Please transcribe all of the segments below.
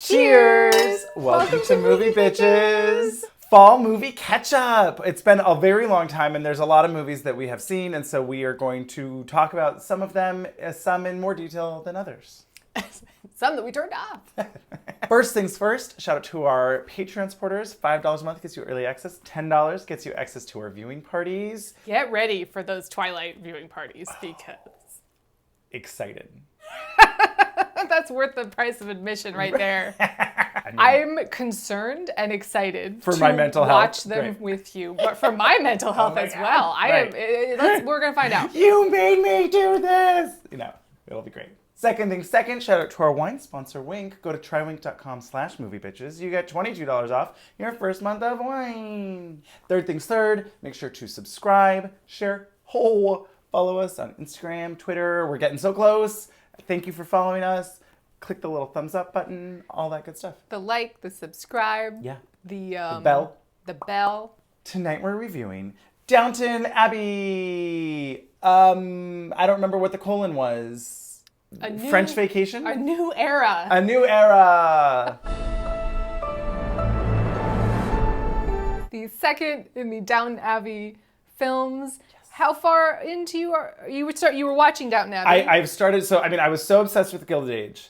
Cheers! Welcome to Movie Bitches! Fall movie catch-up! It's been a very long time and there's a lot of movies that we have seen, and so we are going to talk about some of them, some in more detail than others. Some that we turned off. First things first, shout out to our Patreon supporters. $5 a month gets you early access. $10 gets you access to our viewing parties. Get ready for those Twilight viewing parties because... Excited. That's worth the price of admission right there. I'm concerned and excited for my mental health. Watch them with you, but for my mental health as well. We're gonna find out. You made me do this. It'll be great. Second thing second, shout out to our wine sponsor, Wink. Go to trywink.com/moviebitches. You get $22 off your first month of wine. Third things third, make sure to subscribe, share, follow us on Instagram, Twitter. We're getting so close. Thank you for following us. Click the little thumbs up button, all that good stuff. The like, the subscribe, the bell. The bell. Tonight we're reviewing Downton Abbey. I don't remember what the colon was. French Vacation? A new era. A new era. The second in the Downton Abbey films. How far into you were watching Downton Abbey? I've started, I was so obsessed with Gilded Age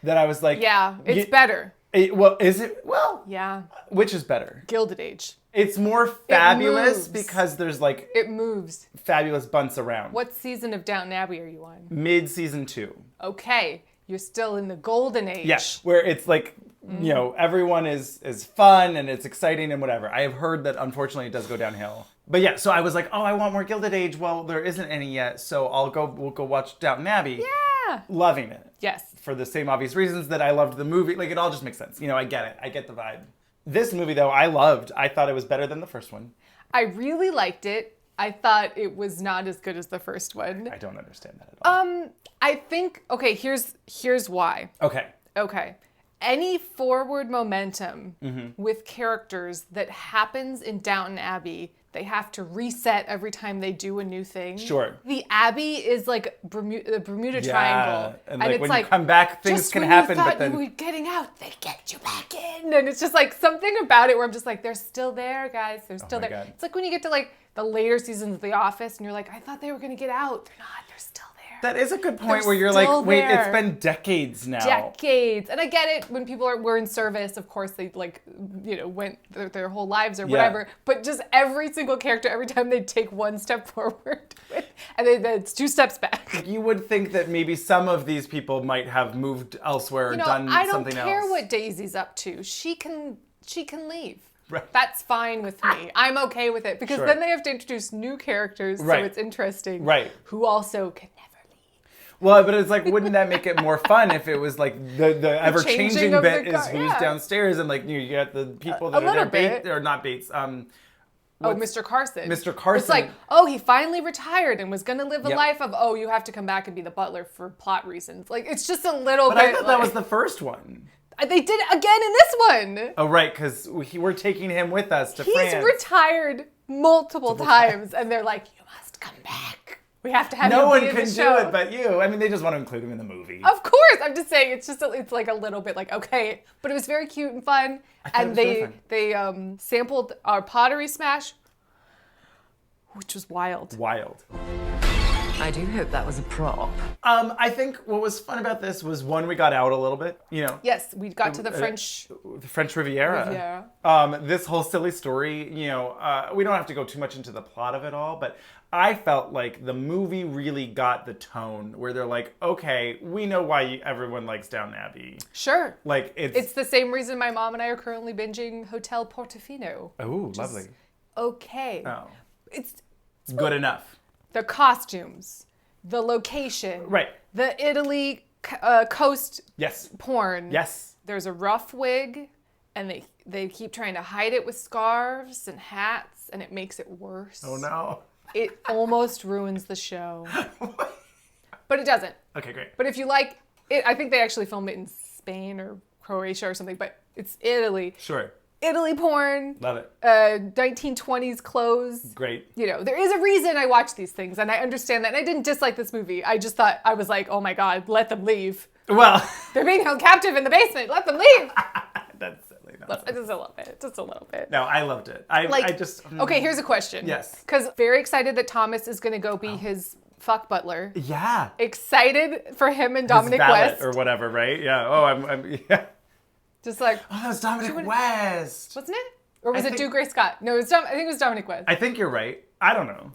that I was like... Yeah, it's better. Is it? Well... Yeah. Which is better? Gilded Age. It's more fabulous because there's like... It moves. Fabulous bunts around. What season of Downton Abbey are you on? Mid-season 2. Okay. You're still in the golden age. Yeah, where it's like, everyone is fun and it's exciting and whatever. I have heard that unfortunately it does go downhill. But yeah, so I was like, I want more Gilded Age. Well, there isn't any yet, so we'll go watch Downton Abbey. Yeah. Loving it. Yes. For the same obvious reasons that I loved the movie. Like, it all just makes sense. I get it. I get the vibe. This movie, though, I loved. I thought it was better than the first one. I really liked it. I thought it was not as good as the first one. I don't understand that at all. I think, okay, here's why. Okay. Any forward momentum with characters that happens in Downton Abbey, they have to reset every time they do a new thing. Sure. The Abbey is like the Bermuda Triangle. And like when you come back, things can happen, but then... you were getting out, they get you back in. And it's just like something about it where I'm just like, they're still there, guys. They're still there. God. It's like when you get to like the later seasons of The Office and you're like, I thought they were going to get out. They're not. They're still there. That is a good point where you're like, wait, it's been decades now. Decades. And I get it when people were in service, of course they went their whole lives or whatever. But just every single character, every time they take one step forward and then it's 2 steps back. You would think that maybe some of these people might have moved elsewhere or done something else. I don't care what Daisy's up to. She can leave. Right. That's fine with me. I'm okay with it because then they have to introduce new characters, so it's interesting. Right. Who also can never leave. Well, but it's like, wouldn't that make it more fun if it was like the ever-changing bit is who's downstairs and like you got the people that are there, or not Bates. Mr. Carson. Mr. Carson. It's like, he finally retired and was going to live a life of, you have to come back and be the butler for plot reasons. Like, it's just a little bit. But I thought that was the first one. They did it again in this one. Oh, right, because we're taking him with us to France. He's retired multiple times, and they're like, you must come back. We have to have you be in the show. No one can do it but you. I mean, they just want to include him in the movie. Of course. I'm just saying, it's like a little bit like, okay. But it was very cute and fun. And they sampled our Pottery Smash, which was wild. I do hope that was a prop. I think what was fun about this was, one, we got out a little bit, Yes, we got to the French Riviera. This whole silly story, we don't have to go too much into the plot of it all, but I felt like the movie really got the tone where they're like, okay, we know why everyone likes Downton Abbey. Sure. Like it's the same reason my mom and I are currently binging Hotel Portofino. Oh, lovely. Okay. Oh. It's good enough. The costumes, the location, right? The Italy coast porn. Yes. There's a rough wig, and they keep trying to hide it with scarves and hats, and it makes it worse. Oh no! It almost ruins the show, but it doesn't. Okay, great. But if you like it, I think they actually filmed it in Spain or Croatia or something. But it's Italy. Sure. Italy porn. Love it. 1920s clothes. Great. You know, there is a reason I watch these things, and I understand that. And I didn't dislike this movie. I just thought, I was like, oh my God, let them leave. Well. They're being held captive in the basement. Let them leave. That's silly. Just a little bit. Just a little bit. No, I loved it. Okay, here's a question. Yes. Because very excited that Thomas is going to go be his fuck butler. Yeah. Excited for him and Dominic His valet West. or whatever, right? Yeah. Oh, I'm yeah. Just like. Oh, that was Dominic West. Wasn't it? Or was it Dougray Scott? No, I think it was Dominic West. I think you're right. I don't know.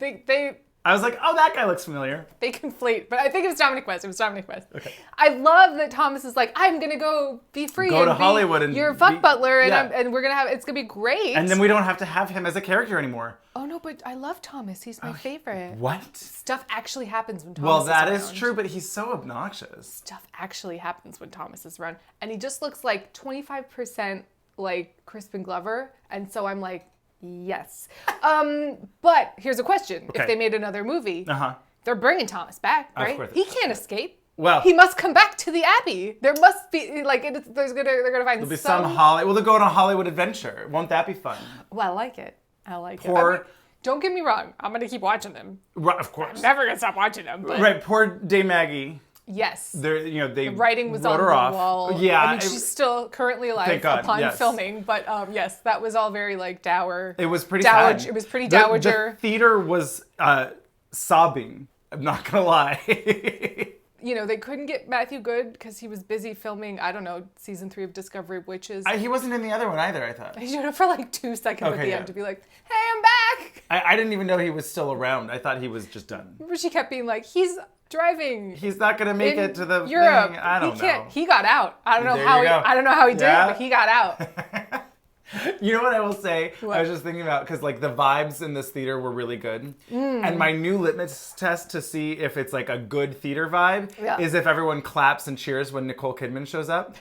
I was like, oh, that guy looks familiar. They conflate, but I think it was Dominic West. It was Dominic West. Okay. I love that Thomas is like, I'm gonna go be free. Go to Hollywood and you're a fuck butler, and yeah. and we're gonna have it's gonna be great. And then we don't have to have him as a character anymore. Oh no, but I love Thomas. He's my favorite. What? Stuff actually happens when Thomas Well, is that around. is true, but he's so obnoxious. Stuff actually happens when Thomas is around, and he just looks like 25% like Crispin Glover, and so I'm like. Yes. But here's a question. Okay. If they made another movie, they're bringing Thomas back, right? Of course. He can't escape. Well, he must come back to the Abbey. There must be like they're gonna find there'll be some Well, they'll go on a Hollywood adventure. Won't that be fun? Well, I like it. I like it. Poor. I mean, don't get me wrong. I'm gonna keep watching them. Right, of course. I'm never gonna stop watching them. But... Right. Poor Dame Maggie. Yes. The writing was wrote on her the off. wall. Yeah. I mean, she's still currently alive Thank God, upon yes. filming, but yes, that was all very like dour. It was pretty sad. It was pretty dowager. The theater was sobbing. I'm not gonna lie. You know, they couldn't get Matthew Good because he was busy filming, I don't know, season 3 of Discovery of Witches. He wasn't in the other one either, I thought. He showed up for like 2 seconds at the yeah. end to be like, hey, I'm back! I didn't even know he was still around. I thought he was just done. Remember she kept being like, he's driving. He's not gonna make it to the Europe. thing. I don't know. He got out. I don't know There how you he go. I don't know how he did Yeah. it, but he got out. You know what I will say? What? I was just thinking about, because like the vibes in this theater were really good. And my new litmus test to see if it's like a good theater vibe is if everyone claps and cheers when Nicole Kidman shows up.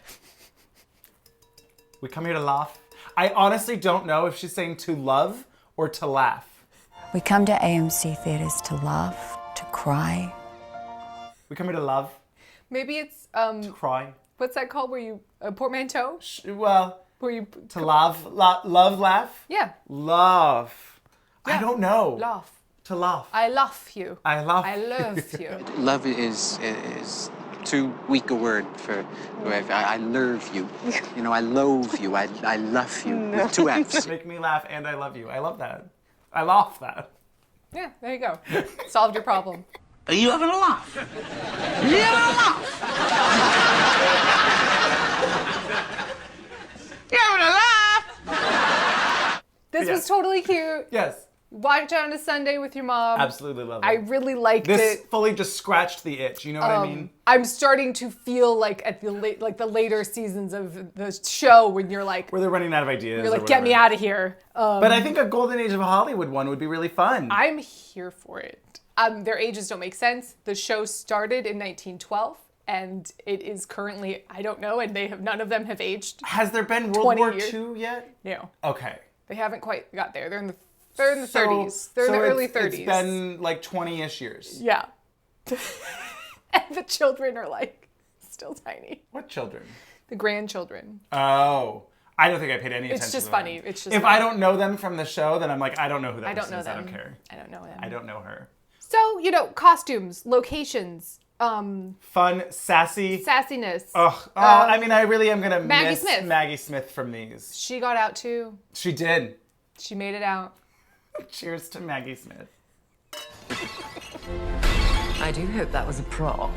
We come here to laugh. I honestly don't know if she's saying to love or to laugh. We come to AMC theaters to laugh, to cry. We come here to love. Maybe it's To cry. what's that called where you a portmanteau? Well, Where you to love, laugh? Yeah. Love. Yeah. I don't know. Laugh. To laugh. I love you. I love you. Love is too weak a word for. I love you. You know, I loathe you. I love you. With 2 F's. Make me laugh and I love you. I love that. I laugh that. Yeah, there you go. Solved your problem. Are you having a laugh? Are you having a laugh? You having a laugh? This was totally cute. Yes. Watch it on a Sunday with your mom. Absolutely love it. I really liked This it. fully just scratched the itch. You know what I mean? I'm starting to feel like at the the later seasons of the show when you're like, Where they're running out of ideas. you're or like, get me whatever. out of here. But I think a Golden Age of Hollywood one would be really fun. I'm here for it. Their ages don't make sense. The show started in 1912. And it is currently, I don't know, and none of them have aged. Has there been World 20 War years. II yet? No. Okay. They haven't quite got there. They're in the 30s. They're in the early 30s. It's been like 20-ish years. Yeah. And the children are like still tiny. What children? The grandchildren. Oh. I don't think I paid any attention It's just to funny. them. It's just If funny. I don't know them from the show, then I'm like, I don't know who that I don't person know is. them. I don't care. I don't know them. I don't know her. So, you know, costumes, locations, Fun, sassy. sassiness. Ugh. I mean, I really am going to Maggie miss Smith. Maggie Smith from these. She got out too. She did. She made it out. Cheers to Maggie Smith. I do hope that was a prop.